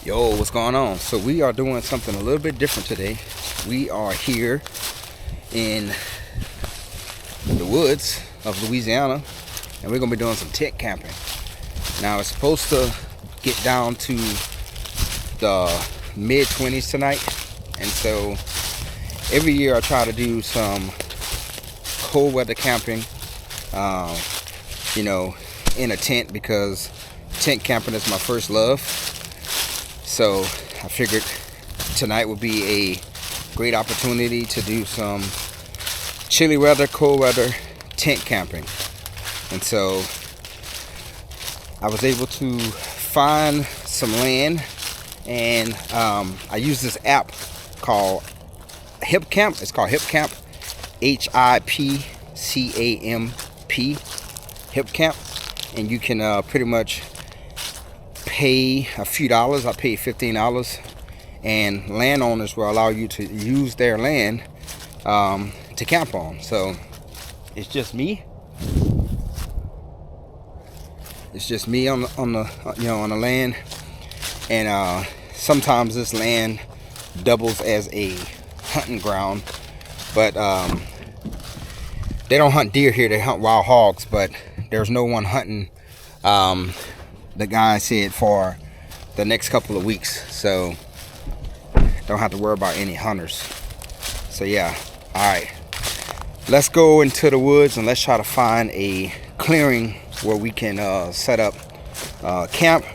Yo, what's going on? So we are doing something a little bit different today. We are here in the woods of Louisiana, and we're gonna be doing some tent camping. Now it's supposed to get down to the mid-20s tonight, and so every year I try to do some cold weather camping, in a tent, because tent camping is my first love. So I figured tonight would be a great opportunity to do some chilly weather, cold weather tent camping. And so I was able to find some land, and I use this app called Hipcamp. It's called Hipcamp, Hipcamp, Hipcamp, and you can pretty much pay a few dollars. I paid $15, and landowners will allow you to use their land to camp on. So it's just me. It's just me on the land, and sometimes this land doubles as a hunting ground. But they don't hunt deer here. They hunt wild hogs. But there's no one hunting. The guy said for the next couple of weeks, so don't have to worry about any hunters. So yeah, all right, let's go into the woods and let's try to find a clearing where we can set up camp.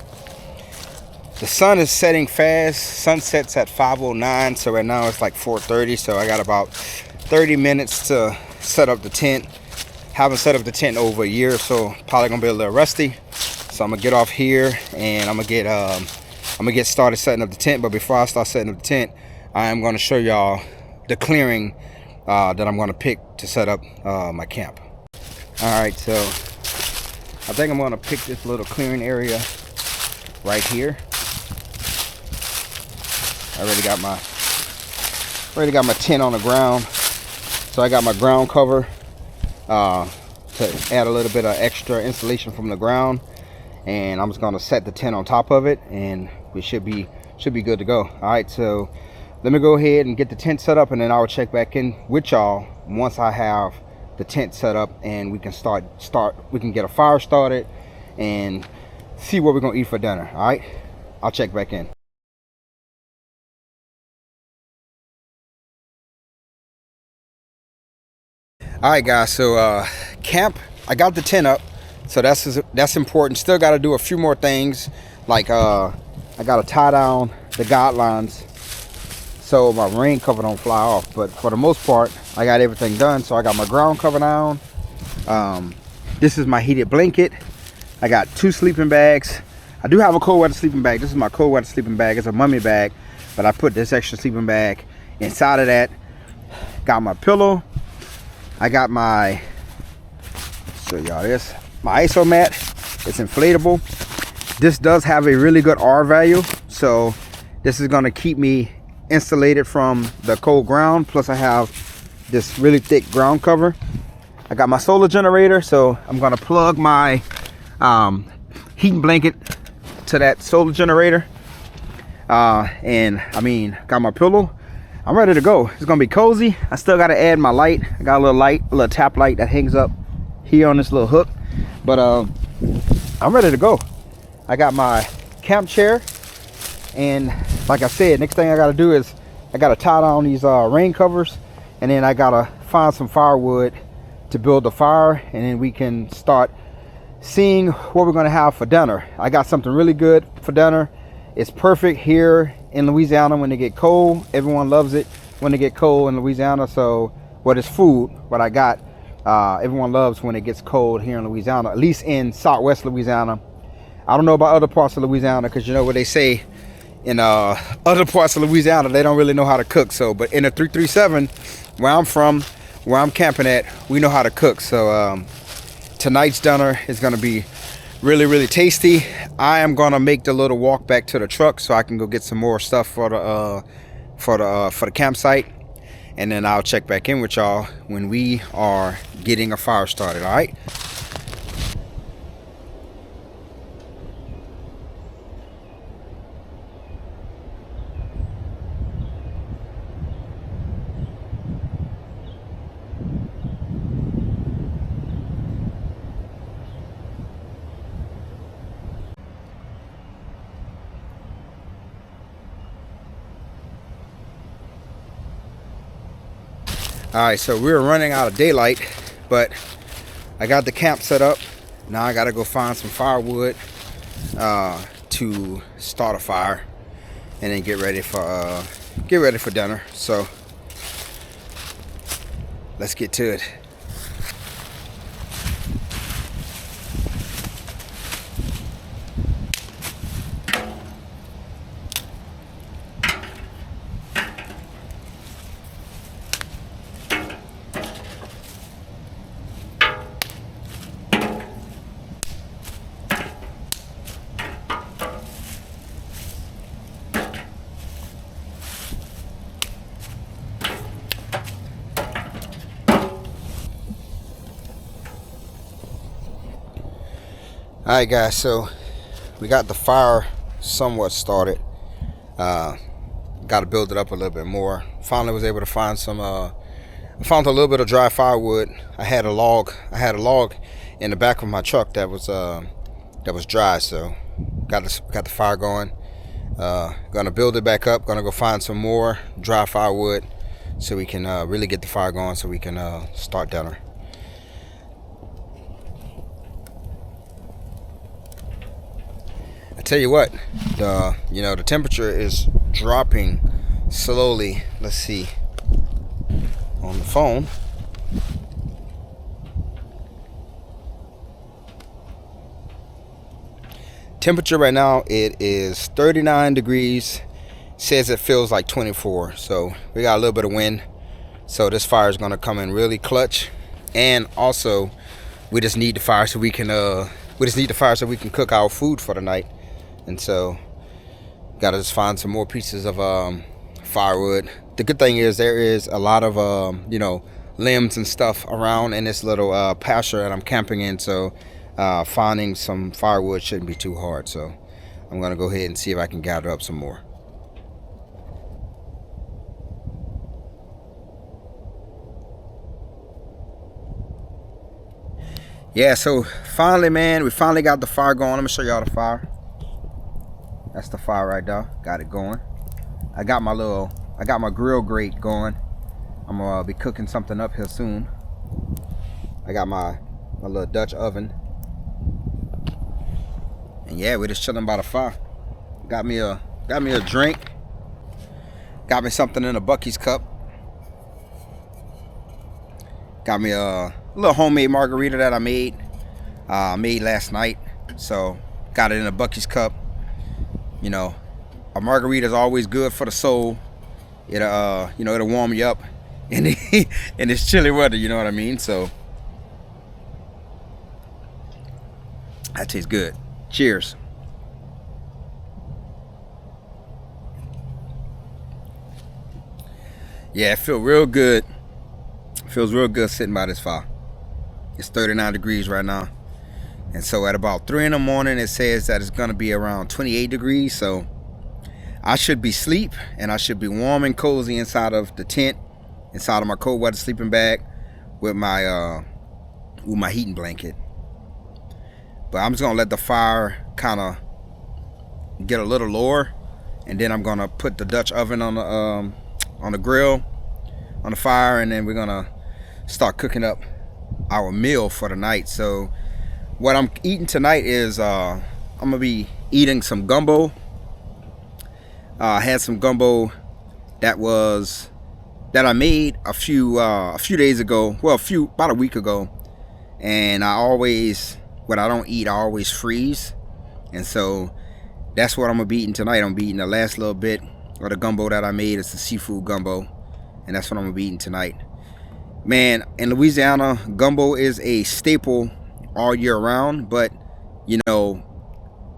The sun is setting fast. Sunsets at 5:09, so right now it's like 4:30, so I got about 30 minutes to set up the tent. Haven't set up the tent over a year, so probably gonna be a little rusty. So I'm gonna get off here and I'm gonna get started setting up the tent. But before I start setting up the tent, I am gonna show y'all the clearing that I'm gonna pick to set up my camp. All right, so I think I'm gonna pick this little clearing area right here. I already got my tent on the ground, so I got my ground cover to add a little bit of extra insulation from the ground. And I'm just gonna set the tent on top of it, and we should be good to go. All right, so let me go ahead and get the tent set up, and then I'll check back in with y'all once I have the tent set up, and we can we can get a fire started and see what we're gonna eat for dinner. All right, I'll check back in. All right, guys, so I got the tent up. So that's important. Still got to do a few more things, like I got to tie down the guidelines so my rain cover don't fly off. But for the most part, I got everything done. So I got my ground cover down. This is my heated blanket. I got 2 sleeping bags. I do have a cold weather sleeping bag. This is my cold weather sleeping bag. It's a mummy bag, but I put this extra sleeping bag inside of that. Got my pillow. I got my, show y'all this, my ISO mat. It's inflatable. This does have a really good R value, so this is going to keep me insulated from the cold ground. Plus I have this really thick ground cover. I got my solar generator, so I'm going to plug my heating blanket to that solar generator. And got my pillow. I'm ready to go. It's gonna be cozy. I still got to add my light. I got a little tap light that hangs up here on this little hook. But I'm ready to go. I got my camp chair, and like I said, next thing I got to do is I got to tie down these rain covers, and then I got to find some firewood to build the fire, and then we can start seeing what we're gonna have for dinner. I got something really good for dinner. It's perfect here in Louisiana when they get cold. Everyone loves it when they get cold in Louisiana. So what is food? What I got, everyone loves when it gets cold here in Louisiana, at least in Southwest Louisiana. I don't know about other parts of Louisiana, because you know what they say in other parts of Louisiana, they don't really know how to cook. So, but in the 337, where I'm from, where I'm camping at, we know how to cook. So tonight's dinner is gonna be really tasty. I am gonna make the little walk back to the truck so I can go get some more stuff for the campsite, and then I'll check back in with y'all when we are getting a fire started. All right. All right, so we're running out of daylight, but I got the camp set up. Now I gotta go find some firewood to start a fire, and then get ready for dinner. So let's get to it. Alright guys, so we got the fire somewhat started. Got to build it up a little bit more. Finally was able to find some I found a little bit of dry firewood. I had a log in the back of my truck that was dry, so got the fire going. Gonna build it back up, gonna go find some more dry firewood so we can really get the fire going, so we can start dinner. I tell you what, the temperature is dropping slowly. Let's see on the phone. Temperature right now, it is 39 degrees. Says it feels like 24. So we got a little bit of wind. So this fire is gonna come in really clutch. And also, we just need the fire so we can cook our food for the night. And so gotta just find some more pieces of firewood. The good thing is there is a lot of limbs and stuff around in this little pasture that I'm camping in, so finding some firewood shouldn't be too hard. So I'm gonna go ahead and see if I can gather up some more. Yeah, so finally, man, we finally got the fire going. Let me show y'all the fire. That's the fire right there. Got it going. I got my grill grate going. I'm gonna be cooking something up here soon. I got my little Dutch oven. And yeah, we're just chilling by the fire. Got me a drink. Got me something in a Buc-ee's cup. Got me a little homemade margarita that I made last night. So got it in a Buc-ee's cup. A margarita is always good for the soul. It'll warm you up in this chilly weather, you know what I mean? So that tastes good. Cheers. Yeah, it feels real good. Feels real good sitting by this fire. It's 39 degrees right now. And so at about 3 in the morning, it says that it's gonna be around 28 degrees. So I should be asleep, and I should be warm and cozy inside of the tent, inside of my cold weather sleeping bag with my heating blanket. But I'm just gonna let the fire kind of get a little lower, and then I'm gonna put the Dutch oven on the grill, on the fire, and then we're gonna start cooking up our meal for the night. So what I'm eating tonight is I'm gonna be eating some gumbo. I had some gumbo that I made a few days ago. Well, about a week ago. And what I don't eat, I always freeze. And so that's what I'm gonna be eating tonight. I'm gonna be eating the last little bit of the gumbo that I made. It's the seafood gumbo, and that's what I'm gonna be eating tonight. Man, in Louisiana, gumbo is a staple all year round. But as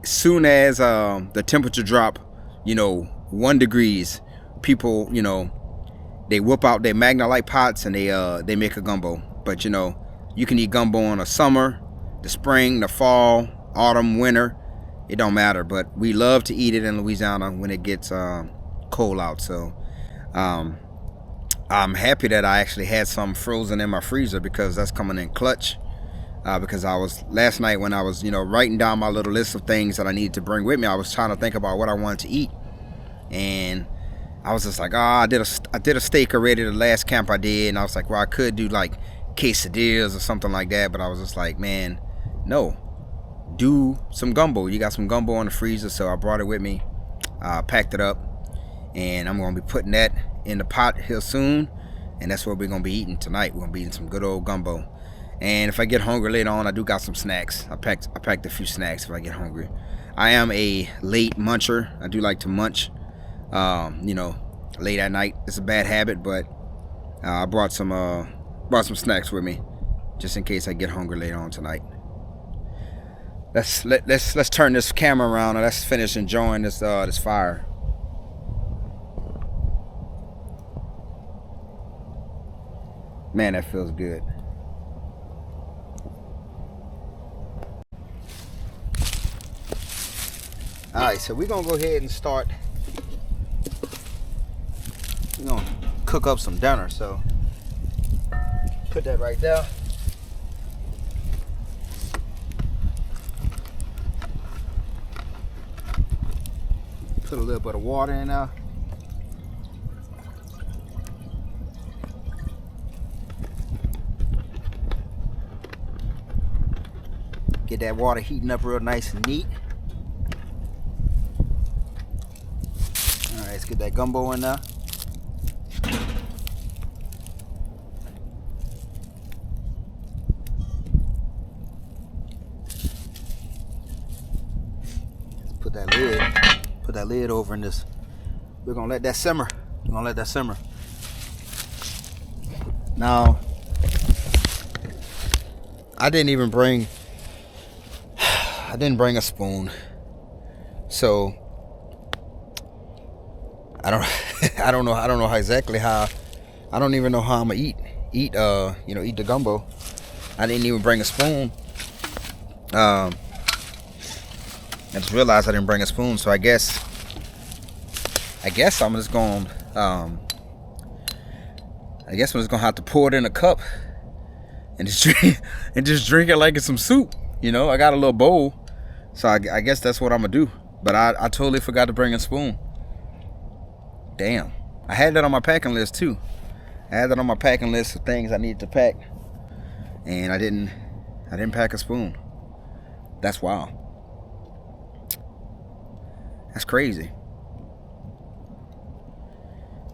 soon as the temperature drop 1 degrees, people they whip out their Magnalite pots and they make a gumbo. But you can eat gumbo in the summer, the spring, the fall, autumn, winter. It don't matter. But we love to eat it in Louisiana when it gets cold out. So I'm happy that I actually had some frozen in my freezer, because that's coming in clutch. Because last night when I was writing down my little list of things that I needed to bring with me, I was trying to think about what I wanted to eat. And I was just like, oh, I did a steak already the last camp I did, and I was like, well, I could do like quesadillas or something like that, but I was just like, man, no, do some gumbo. You got some gumbo in the freezer, so I brought it with me. Packed it up, and I'm gonna be putting that in the pot here soon, and that's what we're gonna be eating tonight. We're gonna be eating some good old gumbo. And if I get hungry later on, I do got some snacks. I packed a few snacks if I get hungry. I am a late muncher. I do like to munch, you know, late at night. It's a bad habit, but I brought some snacks with me just in case I get hungry later on tonight. Let's turn this camera around and let's finish enjoying this fire. Man, that feels good. Alright, so we're gonna go ahead and start. We're gonna cook up some dinner, so put that right there. Put a little bit of water in there. Get that water heating up real nice and neat. Alright, let's get that gumbo in there. Let's put that lid over in this. We're gonna let that simmer. Now, I didn't bring a spoon, so I don't know how exactly how. I don't even know how I'm gonna eat the gumbo. I didn't even bring a spoon. I just realized I didn't bring a spoon, so I guess I'm just gonna have to pour it in a cup and just drink it like it's some soup. You know, I got a little bowl, so I guess that's what I'm gonna do. But I totally forgot to bring a spoon. Damn, I had that on my packing list too. I had that on my packing list of things I needed to pack, and I didn't pack a spoon. That's wild. That's crazy.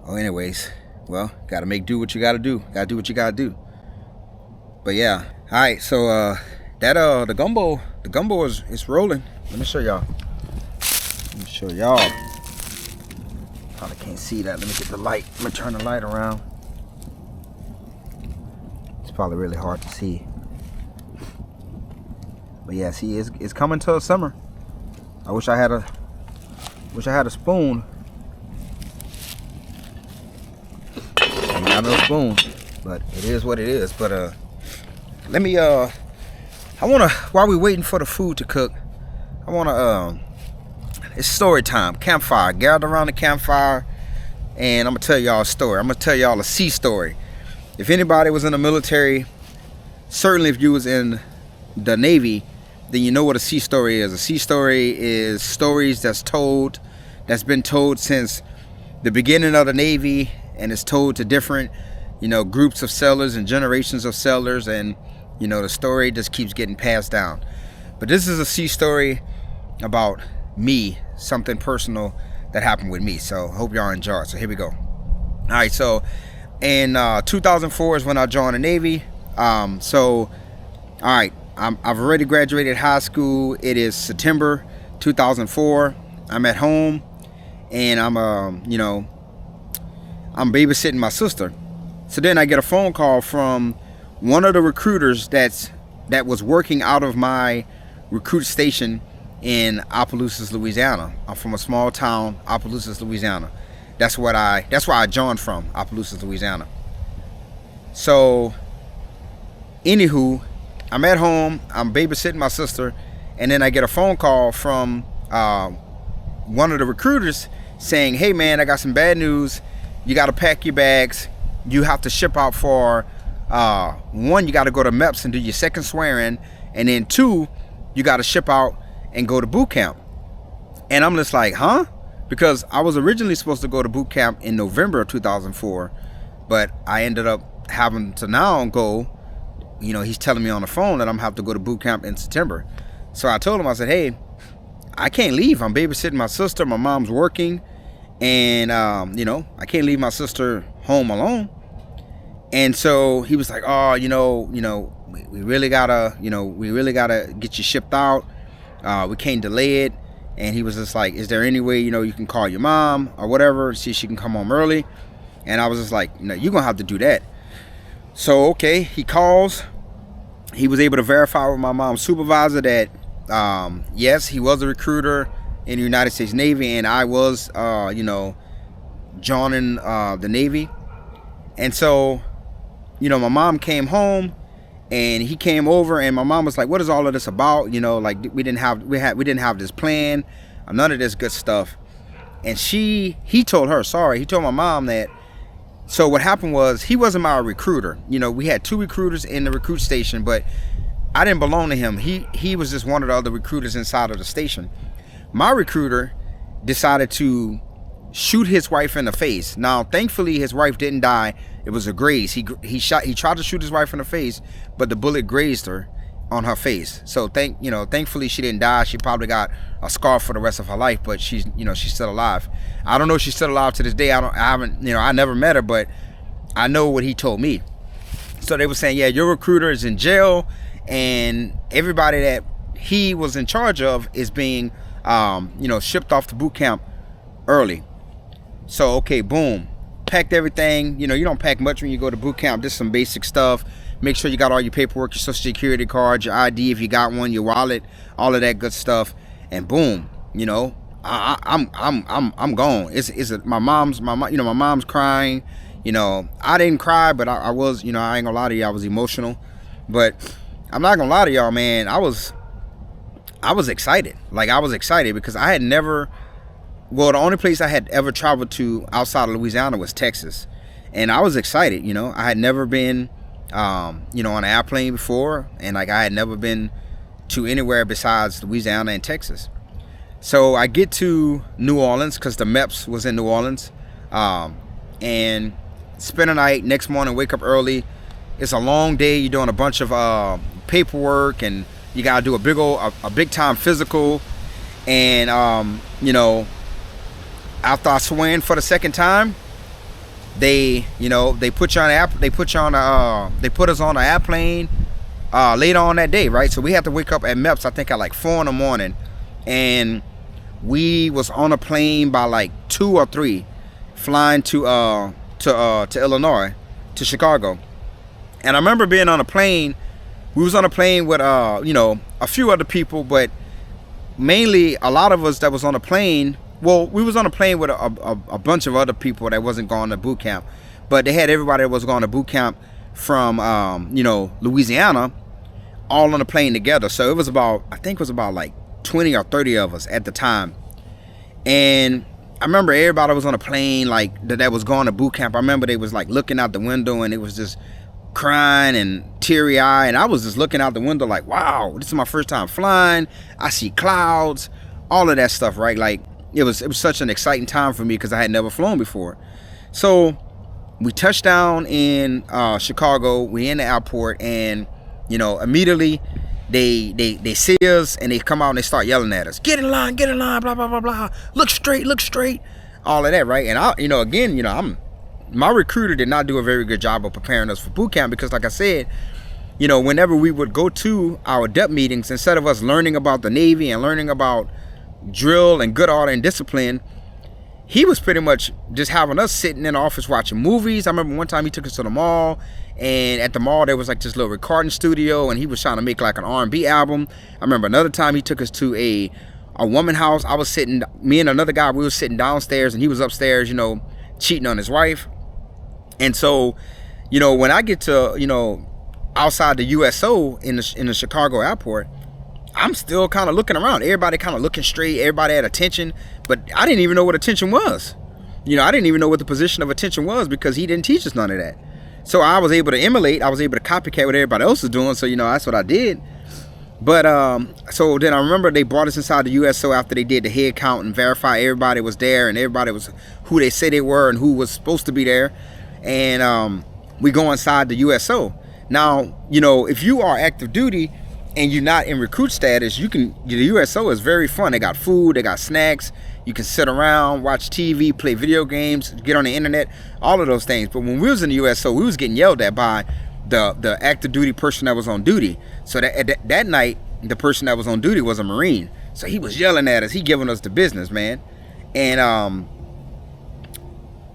Oh, anyways, well, gotta make do what you gotta do. Gotta do what you gotta do. But yeah, all right. So the gumbo is rolling. Let me show y'all. Probably can't see that. Let me get the light. Let me turn the light around. It's probably really hard to see. But yeah, see, it's coming to summer. I wish I had a spoon. Ain't got no spoon, but it is what it is. But let me I wanna, while we're waiting for the food to cook, I wanna it's story time. Campfire. Gather around the campfire, and I'm gonna tell y'all a story. I'm gonna tell y'all a sea story. If anybody was in the military, certainly if you was in the Navy, then you know what a sea story is. A sea story is stories that's been told since the beginning of the Navy, and it's told to different, groups of sailors and generations of sailors, and the story just keeps getting passed down. But this is a sea story about me, something personal that happened with me. So hope y'all enjoy it. So here we go. All right, so in 2004 is when I joined the Navy. All right, I've already graduated high school. It is September 2004. I'm at home, and I'm babysitting my sister. So then I get a phone call from one of the recruiters that was working out of my recruit station in Opelousas, Louisiana. I'm from a small town, Opelousas, Louisiana. That's where I joined from, Opelousas, Louisiana. So, anywho, I'm at home, I'm babysitting my sister, and then I get a phone call from one of the recruiters saying, hey man, I got some bad news. You got to pack your bags. You have to ship out for, one, you got to go to MEPS and do your second swearing, and then 2, you got to ship out and go to boot camp. And I'm just like, huh? because I was originally supposed to go to boot camp in November of 2004, but I ended up having to now go. You know, he's telling me on the phone that I'm gonna have to go to boot camp in September. So I told him, I said, hey, I can't leave. I'm babysitting my sister. My mom's working, and you know, I can't leave my sister home alone. And so he was like, oh, we really gotta get you shipped out. We can't delay it. And he was just like, is there any way, you can call your mom or whatever, see if she can come home early? And I was just like, no, you're gonna have to do that. So, okay, he calls. He was able to verify with my mom's supervisor that, yes, he was a recruiter in the United States Navy, and I was, joining the Navy. And so, my mom came home, and he came over, and my mom was like, what is all of this about? Like, we didn't have this plan, none of this good stuff. And he told my mom that, so what happened was, he wasn't my recruiter. We had 2 recruiters in the recruit station, but I didn't belong to him. He was just one of the other recruiters inside of the station. My recruiter decided to shoot his wife in the face. Now, thankfully, his wife didn't die. It was a graze. He tried to shoot his wife in the face, but the bullet grazed her on her face. So thankfully she didn't die. She probably got a scar for the rest of her life, but she's still alive. I don't know if she's still alive to this day. I never met her, but I know what he told me. So they were saying, yeah, your recruiter is in jail, and everybody that he was in charge of is being shipped off to boot camp early. So okay, boom, packed everything. You don't pack much when you go to boot camp, just some basic stuff. Make sure you got all your paperwork, your social security card, your ID if you got one, your wallet, all of that good stuff. And boom, I'm gone. My mom's crying. I didn't cry, but I was, I ain't gonna lie to you, I was emotional. But I'm not gonna lie to y'all, man, I was excited. Like, I was excited because I had never, the only place I had ever traveled to outside of Louisiana was Texas. And I was excited, I had never been on an airplane before, and like I had never been to anywhere besides Louisiana and Texas. So I get to New Orleans because the MEPS was in New Orleans, and spend a night. Next morning, wake up early. It's a long day. You're doing a bunch of paperwork, and you gotta do a big time physical. And after I swam for the second time, they put us on an airplane later on that day, right? So we had to wake up at MEPS, I think at like 4 a.m, and we was on a plane by like 2 or 3, flying to Illinois, to Chicago. And I remember being on a plane. We was on a plane with a few other people, but mainly a lot of us that was on a plane. Well, we was on a plane with a bunch of other people that wasn't going to boot camp, but they had everybody that was going to boot camp from Louisiana, all on a plane together. So I think it was about like 20 or 30 of us at the time. And I remember everybody was on a plane like that was going to boot camp. I remember they was like looking out the window, and it was just crying and teary eyed, and I was just looking out the window like, wow, this is my first time flying. I see clouds, all of that stuff, right? Like, it was such an exciting time for me because I had never flown before. So we touched down in Chicago. We in the airport, and immediately they see us, and they come out and they start yelling at us, get in line, blah blah blah blah, look straight, all of that, right? And my recruiter did not do a very good job of preparing us for boot camp, because like I said, whenever we would go to our DEP meetings, instead of us learning about the Navy and learning about drill and good order and discipline, he was pretty much just having us sitting in the office watching movies. I remember one time he took us to the mall, and at the mall there was like this little recording studio, and he was trying to make like an R&B album. I remember another time he took us to a woman house. Me and another guy, we were sitting downstairs, and he was upstairs, cheating on his wife. And so, when I get to, outside the USO in the Chicago airport, I'm still kind of looking around. Everybody kind of looking straight. Everybody had attention, but I didn't even know what attention was. I didn't even know what the position of attention was, because he didn't teach us none of that. So I was able to emulate. I was able to copycat what everybody else was doing. So, that's what I did. But so then I remember they brought us inside the USO after they did the head count and verify everybody was there and everybody was who they said they were and who was supposed to be there. And we go inside the USO. Now, you know, if you are active duty and you're not in recruit status, the USO is very fun. They got food, they got snacks. You can sit around, watch TV, play video games, get on the internet, all of those things. But when we was in the USO, we was getting yelled at by the active duty person that was on duty. So that night, the person that was on duty was a Marine. So he was yelling at us. He giving us the business, man. And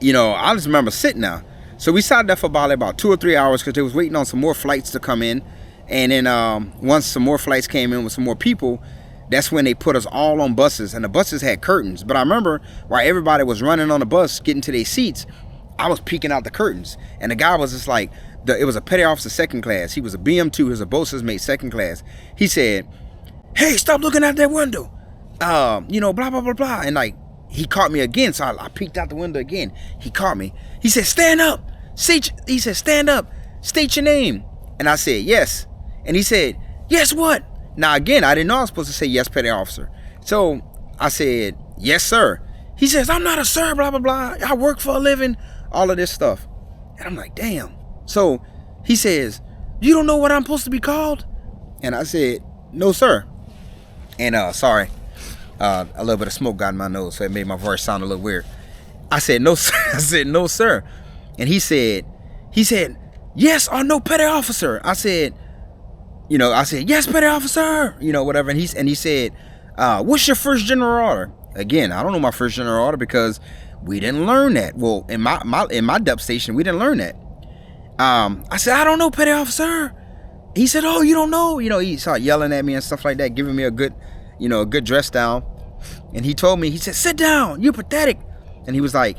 you know, I just remember sitting there. So we sat there for about 2 or 3 hours because they was waiting on some more flights to come in. And then once some more flights came in with some more people, that's when they put us all on buses. And the buses had curtains. But I remember while everybody was running on the bus, getting to their seats, I was peeking out the curtains. And the guy was just like, it was a petty officer second class. He was a BM2. He was a boatswain's mate second class. He said, "Hey, stop looking out that window. You know, blah, blah, blah, blah." And like, he caught me again. So I peeked out the window again. He caught me. He said, "Stand up. He said, "Stand up. State your name." And I said, "Yes." And he said, "Yes, what?" Now, again, I didn't know I was supposed to say yes, petty officer. So I said, "Yes, sir." He says, "I'm not a sir, blah, blah, blah. I work for a living," all of this stuff. And I'm like, damn. So he says, "You don't know what I'm supposed to be called?" And I said, "No, sir." And sorry, a little bit of smoke got in my nose, so it made my voice sound a little weird. I said, "No, sir." I said, "No, sir." And he said, "Yes or no, petty officer." I said, "Yes, petty officer," you know, whatever. And he said, "What's your first general order?" Again, I don't know my first general order because we didn't learn that. Well, in my depth station, we didn't learn that. I said, "I don't know, petty officer." He said, "Oh, you don't know?" You know, he started yelling at me and stuff like that, giving me a good dress down. And he told me, he said, "Sit down, you're pathetic." And he was like,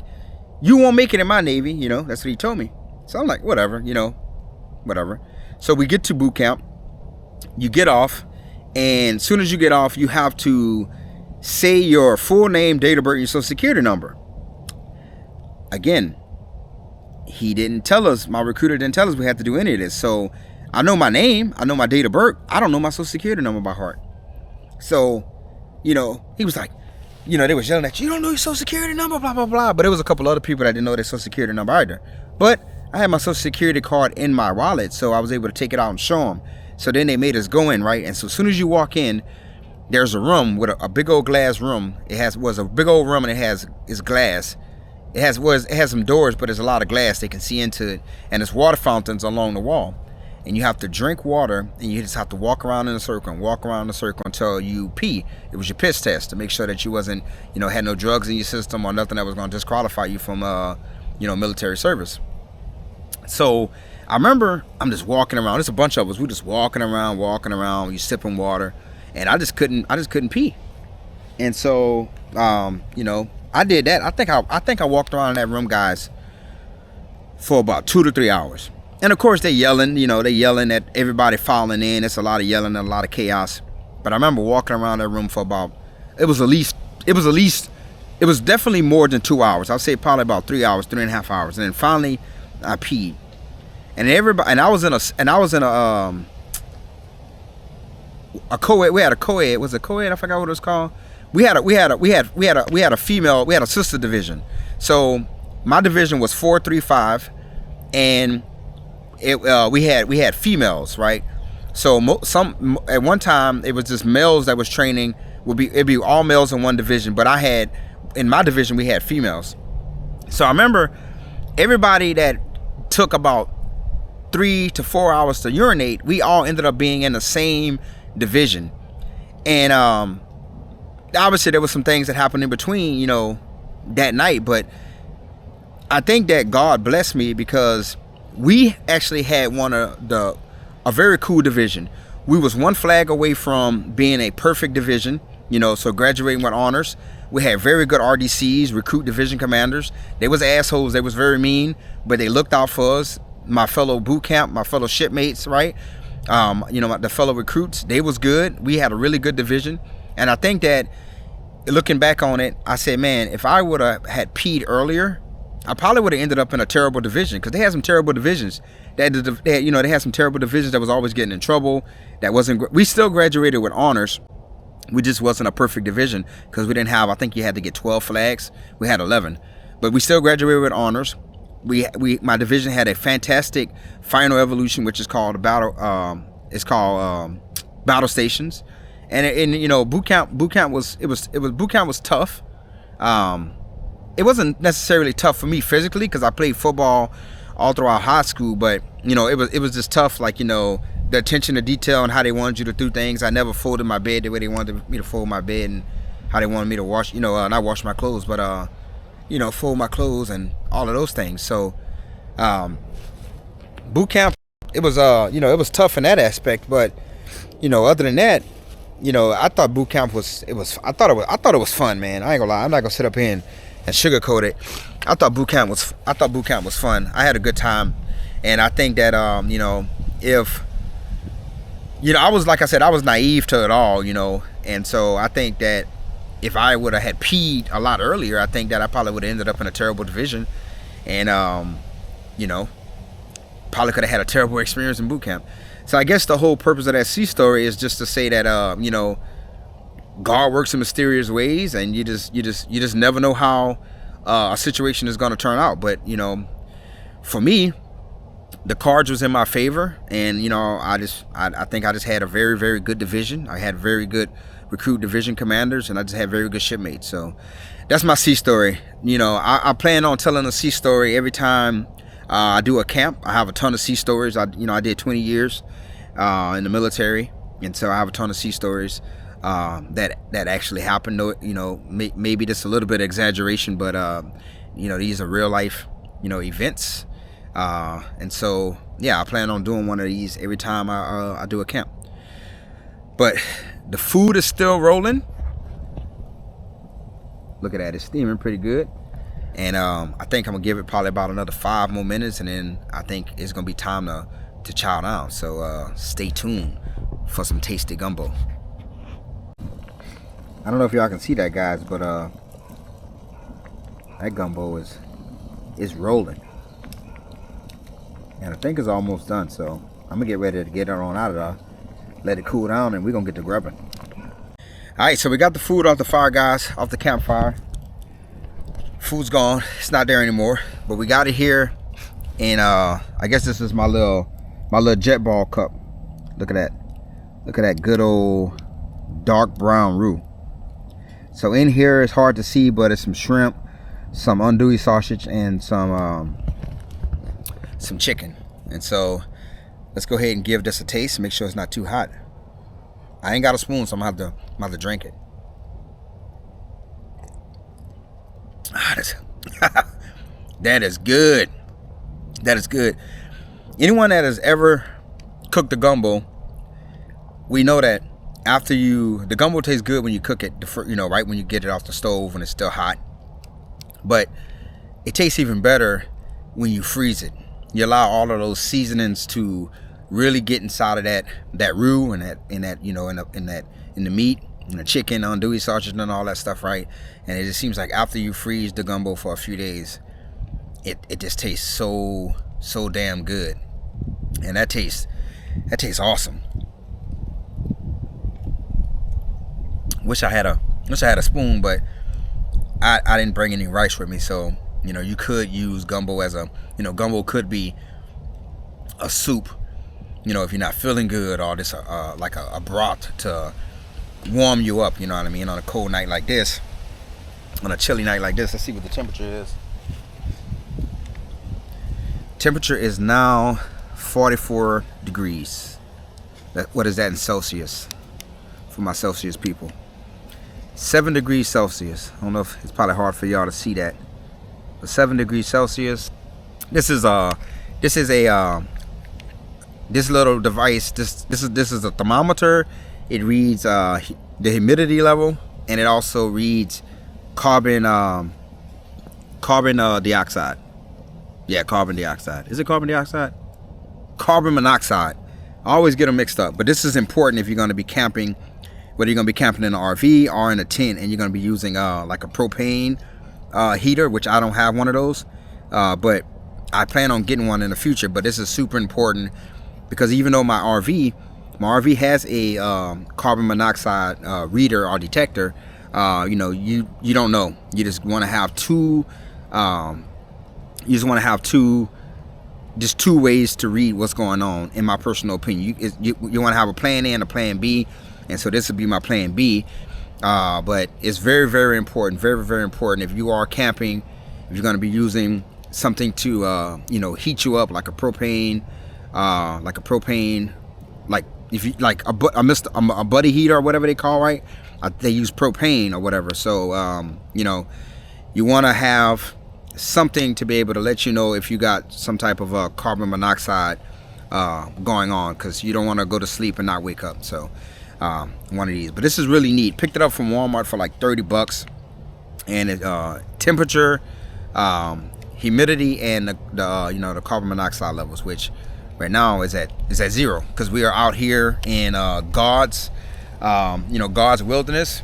"You won't make it in my Navy," you know, that's what he told me. So I'm like, whatever. So we get to boot camp. You get off, and as soon as you get off, you have to say your full name, date of birth, and your social security number. Again, he didn't tell us, my recruiter didn't tell us we had to do any of this. So I know my name, I know my date of birth, I don't know my social security number by heart. So, you know, he was like, you know, they was yelling at you, "You don't know your social security number, blah, blah, blah." But there was a couple other people that didn't know their social security number either. But I had my social security card in my wallet, so I was able to take it out and show them. So then they made us go in, right? And so as soon as you walk in, there's a room with a big old glass room. Was a big old room, and it's glass. It has some doors, but there's a lot of glass they can see into it, and there's water fountains along the wall. And you have to drink water, and you just have to walk around in a circle and walk around in a circle until you pee. It was your piss test to make sure that you wasn't, you know, had no drugs in your system or nothing that was going to disqualify you from, military service. So I remember I'm just walking around. There's a bunch of us. We're just walking around. You sipping water, and I just couldn't pee. And so, I did that. I think I walked around in that room, guys, for about 2 to 3 hours. And of course, they yelling at everybody filing in. It's a lot of yelling and a lot of chaos. But I remember walking around that room for it was definitely more than 2 hours. I'd say probably about 3 hours, 3.5 hours. And then finally I peed. And I was in a co-ed. We had a co-ed. Was it co-ed? I forgot what it was called. We had a sister division. So my division was 435, and we had females, right? So at one time it was just males that was training. It'd be all males in one division, but in my division we had females. So I remember everybody that took about 3 to 4 hours to urinate, we all ended up being in the same division. And obviously there was some things that happened in between, you know, that night, but I think that God blessed me because we actually had a very cool division. We was one flag away from being a perfect division, you know, so graduating with honors. We had very good RDCs, recruit division commanders. They was assholes. They was very mean, but they looked out for us. My fellow boot camp, my fellow shipmates, right? The fellow recruits, they was good. We had a really good division. And I think that looking back on it, I said, man, if I would have had peed earlier, I probably would have ended up in a terrible division, because they had some terrible divisions. They had some terrible divisions that was always getting in trouble. That wasn't. We still graduated with honors. We just wasn't a perfect division because we didn't have. I think you had to get 12 flags. We had 11, but we still graduated with honors. My division had a fantastic final evolution, which is called battle. It's called battle stations, and you know, boot camp was tough. It wasn't necessarily tough for me physically because I played football all throughout high school, but you know, it was just tough. Like, you know, the attention to detail and how they wanted you to do things. I never folded my bed the way they wanted me to fold my bed, and how they wanted me to wash. You know, not wash my clothes, but you know, fold my clothes and all of those things. So, boot camp, it was you know, it was tough in that aspect, but you know, other than that, you know, I thought boot camp was I thought it was fun, man. I ain't gonna lie. I'm not gonna sit up here and sugarcoat it. I thought boot camp was fun. I had a good time, and I think that you know, if you know, I was, like I said, I was naive to it all, you know, and so I think that if I would have had peed a lot earlier, I think that I probably would have ended up in a terrible division, and you know, probably could have had a terrible experience in boot camp. So I guess the whole purpose of that sea story is just to say that you know, God works in mysterious ways, and you just never know how a situation is going to turn out. But you know, for me, the cards was in my favor, and you know, I think I just had a very, very good division. I had very good recruit division commanders, and I just had very good shipmates. So that's my sea story. You know, I plan on telling a sea story every time I do a camp. I have a ton of sea stories. I did 20 years in the military, and so I have a ton of sea stories that actually happened. You know, maybe just a little bit of exaggeration, but you know, these are real life, you know, events. And so, yeah, I plan on doing one of these every time I do a camp. But the food is still rolling. Look at that, it's steaming pretty good. And I think I'm gonna give it probably about another 5 more minutes, and then I think it's gonna be time to chow down. So stay tuned for some tasty gumbo. I don't know if y'all can see that, guys, but that gumbo is rolling. And I think it's almost done, so I'm gonna get ready to get it on out of there, let it cool down, and we're gonna get to grubbing. Alright, so we got the food off the fire, guys, off the campfire. Food's gone, it's not there anymore, but we got it here. And I guess this is my little jet ball cup. Look at that good old dark brown roux. So in here, it's hard to see, but it's some shrimp, some andouille sausage, and some chicken. And so let's go ahead and give this a taste and make sure it's not too hot. I ain't got a spoon, so I'm gonna have to drink it. That is good. That is good. Anyone that has ever cooked the gumbo, we know that after the gumbo tastes good when you cook it, you know, right when you get it off the stove when it's still hot. But it tastes even better when you freeze it. You allow all of those seasonings to really get inside of that roux and that you know, in the meat and the chicken, andouille sausage and all that stuff, right? And it just seems like after you freeze the gumbo for a few days, it just tastes so damn good. And that tastes awesome. Wish I had a spoon, but I didn't bring any rice with me, so you know, you could use gumbo as gumbo could be a soup, you know, if you're not feeling good, or just like a broth to warm you up, you know what I mean, on a cold night like this, on a chilly night like this. Let's see what the temperature is. Temperature is now 44 degrees. What is that in Celsius? For my Celsius people, 7 degrees Celsius. I don't know if it's probably hard for y'all to see that, but 7 degrees Celsius. This little device. This is a thermometer. It reads the humidity level, and it also reads carbon dioxide. Yeah, carbon dioxide. Is it carbon dioxide? Carbon monoxide. I always get them mixed up, but this is important if you're going to be camping, whether you're going to be camping in an RV or in a tent, and you're going to be using like a propane heater, which I don't have one of those. but I plan on getting one in the future. But this is super important because even though my RV has a carbon monoxide reader or detector, you know, you don't know. You just want to have two. Just two ways to read what's going on. In my personal opinion, you want to have a plan A and a plan B, and so this would be my plan B. But it's very, very important. Very, very important. If you are camping, if you're going to be using something to you know, heat you up, like a propane, like if you like a buddy heater or whatever they call, right? They use propane or whatever. So you know, you want to have something to be able to let you know if you got some type of carbon monoxide going on, because you don't want to go to sleep and not wake up. So one of these, but this is really neat. Picked it up from Walmart for like 30 bucks, and it temperature, humidity, and the you know, the carbon monoxide levels, which right now is at 0, because we are out here in God's you know, God's wilderness,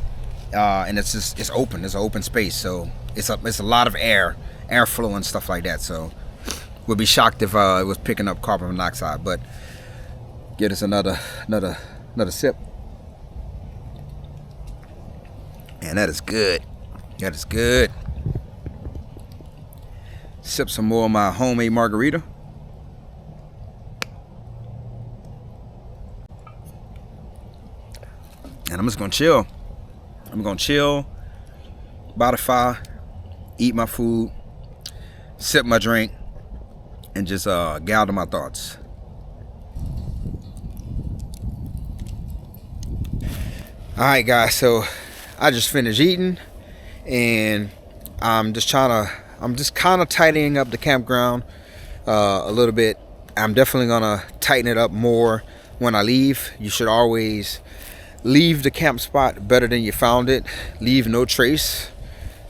and it's open. It's an open space, so it's a lot of airflow and stuff like that. So we'll be shocked if it was picking up carbon monoxide. But get us another sip, and that is good. That is good. Sip some more of my homemade margarita. And I'm just gonna chill. I'm gonna chill by the fire, eat my food, sip my drink, and just gather my thoughts. Alright guys, so I just finished eating, and I'm just kind of tidying up the campground a little bit. I'm definitely gonna tighten it up more when I leave. You should always leave the camp spot better than you found it. Leave no trace.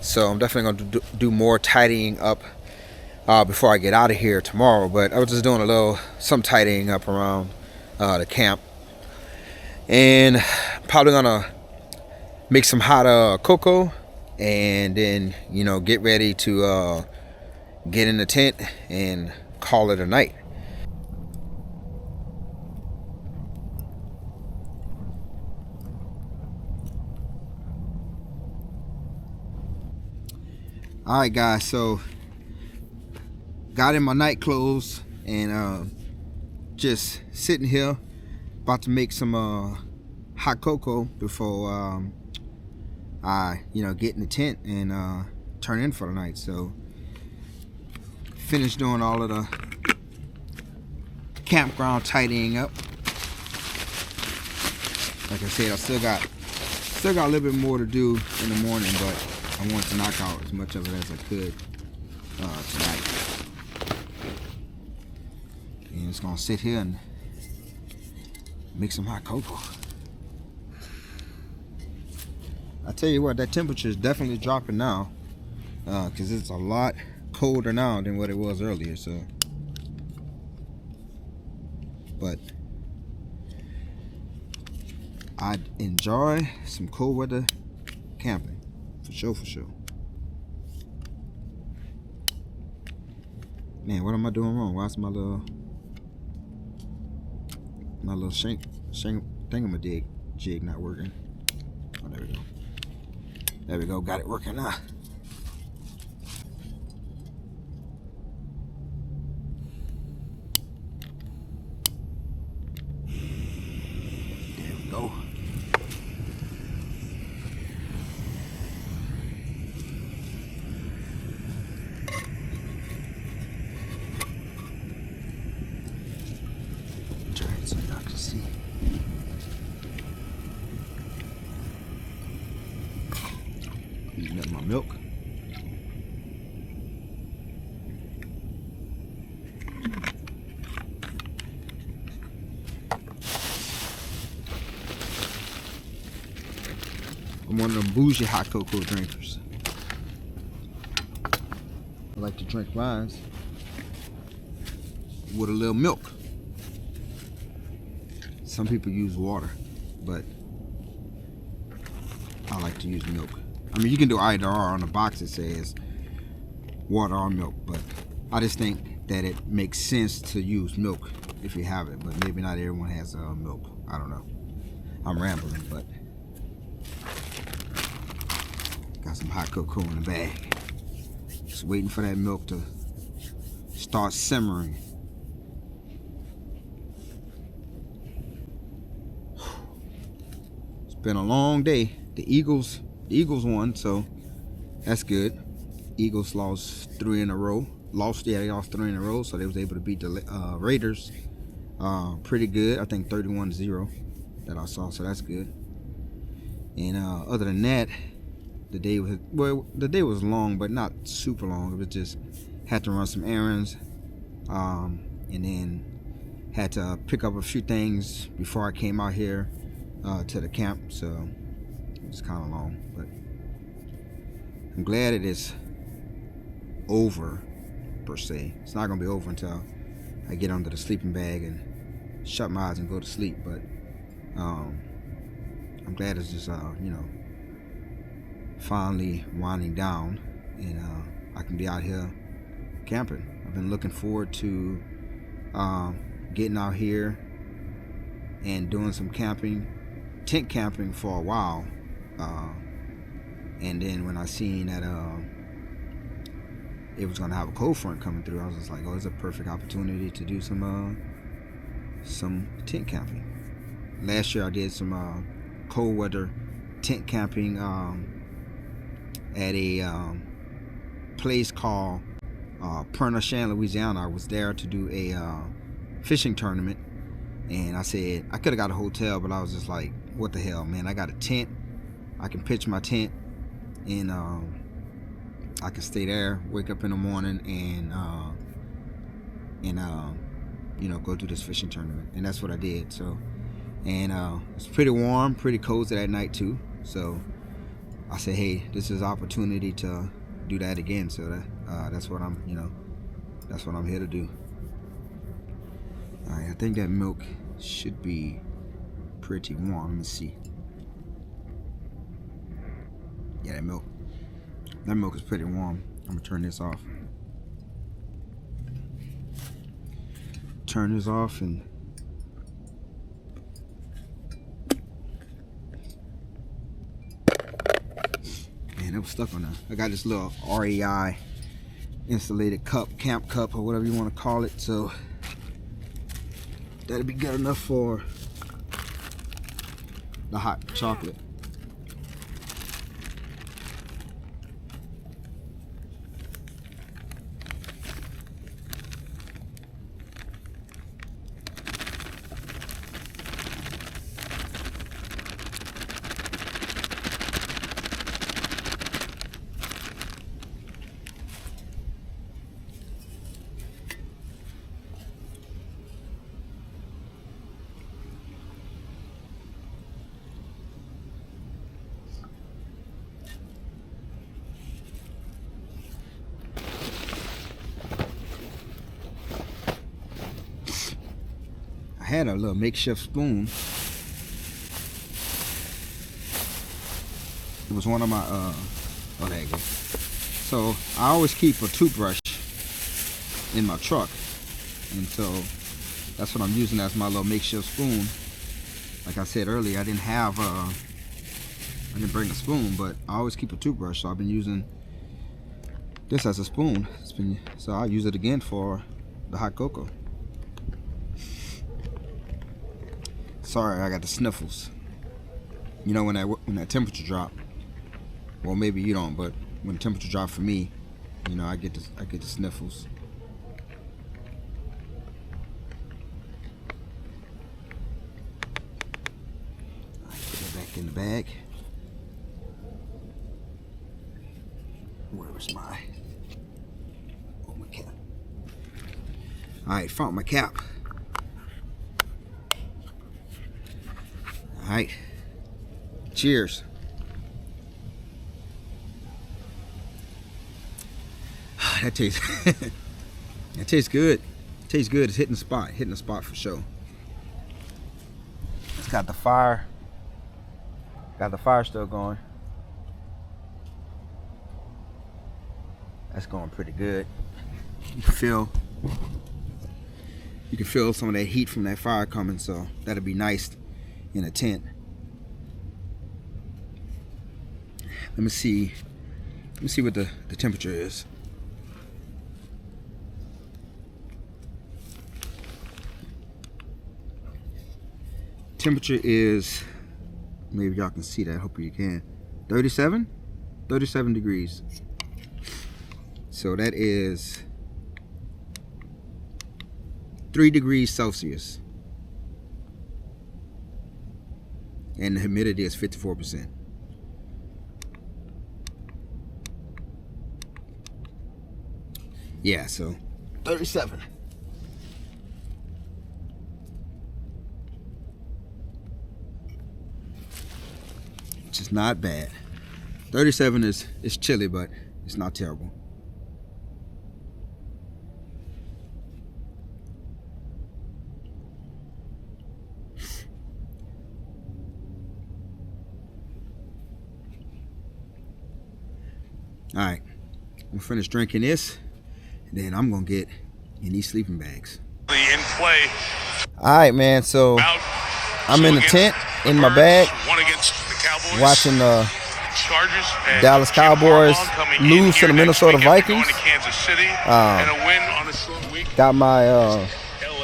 So I'm definitely going to do more tidying up before I get out of here tomorrow. But I was just doing some tidying up around the camp, and probably gonna make some hot cocoa, and then, you know, get ready to get in the tent and call it a night. Alright guys, so got in my night clothes and just sitting here about to make some hot cocoa before I, you know, get in the tent and turn in for the night. So finished doing all of the campground tidying up. Like I said, I still got a little bit more to do in the morning, but I wanted to knock out as much of it as I could tonight. And it's gonna sit here and make some hot cocoa. I tell you what, that temperature is definitely dropping now, because it's a lot colder now than what it was earlier. So, but I enjoy some cold weather camping. For sure. Man, what am I doing wrong? Why is my little shank thingamajig jig not working? Oh, there we go. There we go. Got it working now. There we go. So y'all can see. Heating up my milk. I'm one of them bougie hot cocoa drinkers. I like to drink mine with a little milk. Some people use water, but I like to use milk. I mean, you can do either or. On the box it says water or milk, but I just think that it makes sense to use milk if you have it, but maybe not everyone has milk. I don't know. I'm rambling, but got some hot cocoa in the bag. Just waiting for that milk to start simmering. It's been a long day. The Eagles won, so that's good. Eagles lost 3 in a row. They lost 3 in a row, so they was able to beat the Raiders pretty good. I think 31-0 that I saw, so that's good. And other than that, the day was long, but not super long. It was just had to run some errands, and then had to pick up a few things before I came out here to the camp. So it was kind of long, but I'm glad it is over, per se. It's not gonna be over until I get under the sleeping bag and shut my eyes and go to sleep, but I'm glad it's just finally winding down, and I can be out here camping. I've been looking forward to getting out here and doing some tent camping for a while, and then when I seen that it was gonna have a cold front coming through, I was just like, oh, it's a perfect opportunity to do some tent camping. Last year I did some cold weather tent camping at a place called Perna-Shan, Louisiana. I was there to do a fishing tournament, and I said I could have got a hotel, but I was just like, what the hell, man, I got a tent. I can pitch my tent, and I can stay there, wake up in the morning, and go do this fishing tournament. And that's what I did. So, and it's pretty warm, pretty cozy that night too. So I said, hey, this is an opportunity to do that again. So that's what I'm here to do. All right, I think that milk should be pretty warm. Let me see. Yeah, that milk is pretty warm. I'm gonna turn this off. Turn this off, and man, it was stuck on there. I got this little REI insulated cup, camp cup, or whatever you want to call it. So that'll be good enough for the hot chocolate. I had a little makeshift spoon. It was one of my oh, there you go. So I always keep a toothbrush in my truck, and so that's what I'm using as my little makeshift spoon. Like I said earlier, I didn't bring a spoon, but I always keep a toothbrush, so I've been using this as a spoon. So I'll use it again for the hot cocoa. Sorry, I got the sniffles. You know, when that temperature drop, well, maybe you don't, but when the temperature drop for me, you know, I get the sniffles. I put it back in the bag. Where was my cap? All right, found my cap. All right, cheers. That tastes good. It tastes good. It's hitting the spot for sure. It's got the fire still going. That's going pretty good. You can feel some of that heat from that fire coming, so that'll be nice in a tent. Let me see what the temperature is. Temperature is, maybe y'all can see that, hopefully you can, 37 degrees. So that is 3 degrees Celsius. And the humidity is 54%. Yeah, so 37. Which is not bad. 37 is chilly, but it's not terrible. All right, I'm gonna finish drinking this, and then I'm gonna get in these sleeping bags. In play. All right, man. So I'm in the tent in my bag, watching the Dallas Cowboys lose to the Minnesota Vikings. Got my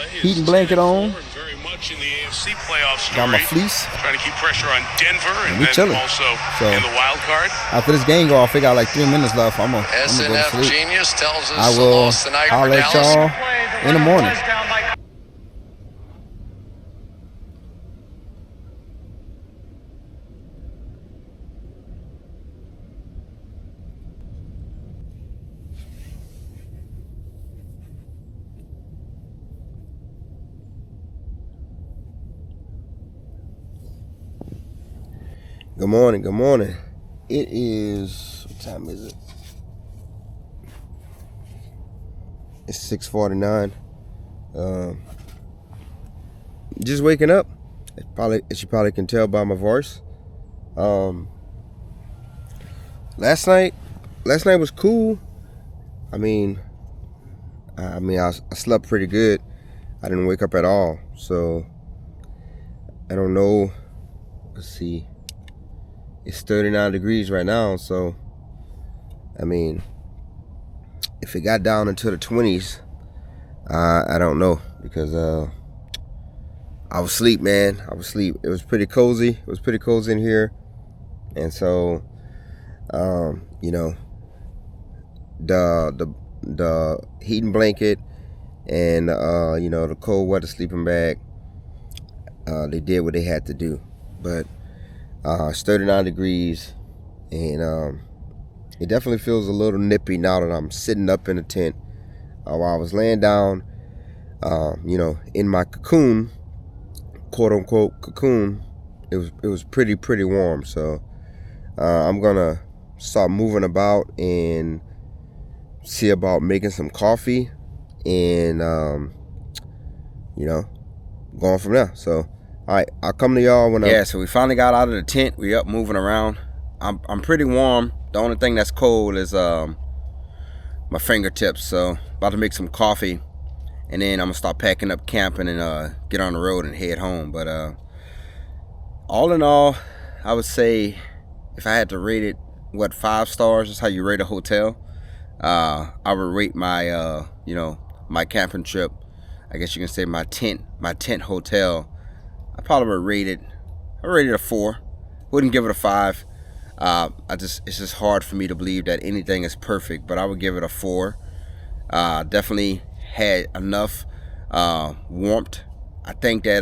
heating blanket on. Got my fleece. Trying to keep pressure on Denver, and we chilling. Also so, in the wild card. After this game go off, I got like 3 minutes left. I'm gonna go to sleep. Genius tells us I will holler at y'all in the morning. Good morning, good morning. It is, what time is it? It's 6:49. Just waking up. As you probably can tell by my voice. Last night was cool. I slept pretty good. I didn't wake up at all. So I don't know. Let's see. It's 39 degrees right now, so if it got down into the 20s, I don't know, because I was asleep, man. I was asleep. It was pretty cozy. It was pretty cozy in here, and so the heating blanket and the cold weather sleeping bag, they did what they had to do, but. It's 39 degrees, and it definitely feels a little nippy now that I'm sitting up in the tent. While I was laying down, in my cocoon, quote unquote cocoon, it was pretty warm. So I'm gonna start moving about and see about making some coffee, and going from there. So. All right, I'll come to y'all when so we finally got out of the tent. We up moving around. I'm pretty warm. The only thing that's cold is my fingertips. So about to make some coffee, and then I'm gonna start packing up camping and get on the road and head home. But all in all, I would say if I had to rate it, 5 stars is how you rate a hotel. I would rate my my camping trip. I guess you can say my tent hotel. I probably would rate it a 4. Wouldn't give it a 5. It's just hard for me to believe that anything is perfect, but I would give it a 4. Definitely had enough warmth. I think that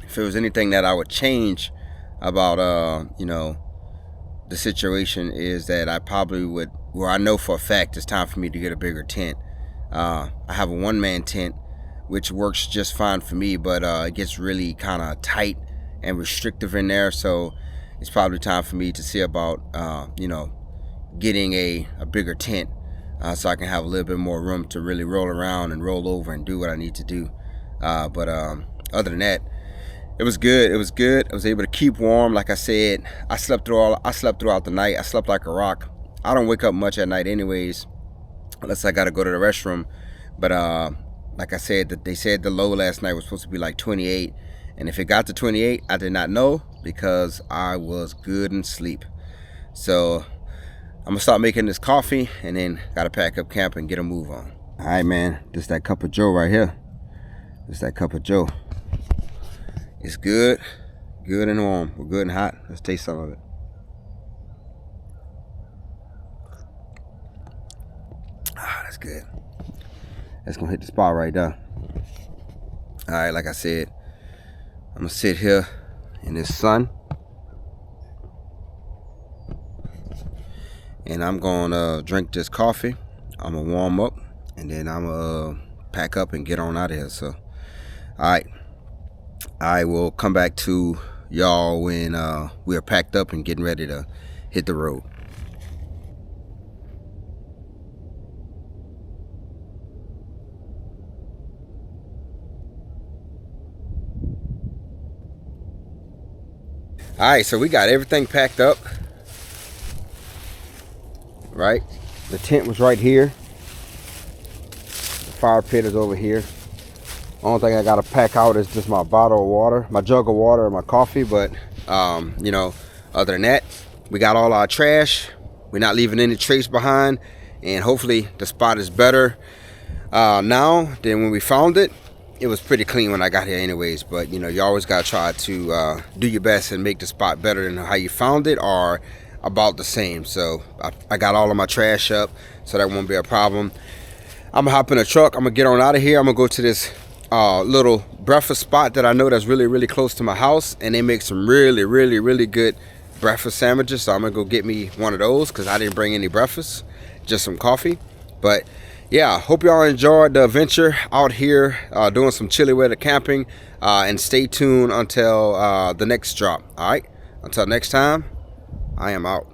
if there was anything that I would change about the situation, is that I probably would, I know for a fact it's time for me to get a bigger tent. I have a 1-man tent, which works just fine for me, but it gets really kind of tight and restrictive in there. So it's probably time for me to see about, getting a bigger tent, so I can have a little bit more room to really roll around and roll over and do what I need to do. But other than that, it was good. It was good. I was able to keep warm. Like I said, I slept throughout the night. I slept like a rock. I don't wake up much at night anyways. unless I gotta go to the restroom. But like I said, that they said the low last night was supposed to be like 28, and if it got to 28, I did not know because I was good in sleep. So I'm gonna start making this coffee and then gotta pack up camp and get a move on. All right, man, this that cup of Joe right here. This that cup of Joe. It's good and warm. We're good and hot. Let's taste some of it. Ah, that's good. That's gonna hit the spot right there. All right, like I said, I'm gonna sit here in this sun, and I'm gonna drink this coffee. I'm gonna warm up, and then I'm gonna pack up and get on out of here. So, all right, I will come back to y'all when we're packed up and getting ready to hit the road. All right, so we got everything packed up, right? The tent was right here. The fire pit is over here. Only thing I gotta pack out is just my bottle of water, my jug of water, and my coffee. But you know, other than that, we got all our trash. We're not leaving any trace behind, and hopefully the spot is better now than when we found it. It was pretty clean when I got here anyways, but you know, you always gotta try to do your best and make the spot better than how you found it, or about the same. So I got all of my trash up, so that won't be a problem. I'm gonna hop in a truck. I'm gonna get on out of here. I'm gonna go to this little breakfast spot that I know that's really close to my house, and they make some really good breakfast sandwiches. So I'm gonna go get me one of those because I didn't bring any breakfast, just some coffee. But yeah, hope y'all enjoyed the adventure out here doing some chilly weather camping, and stay tuned until the next drop. All right, until next time, I am out.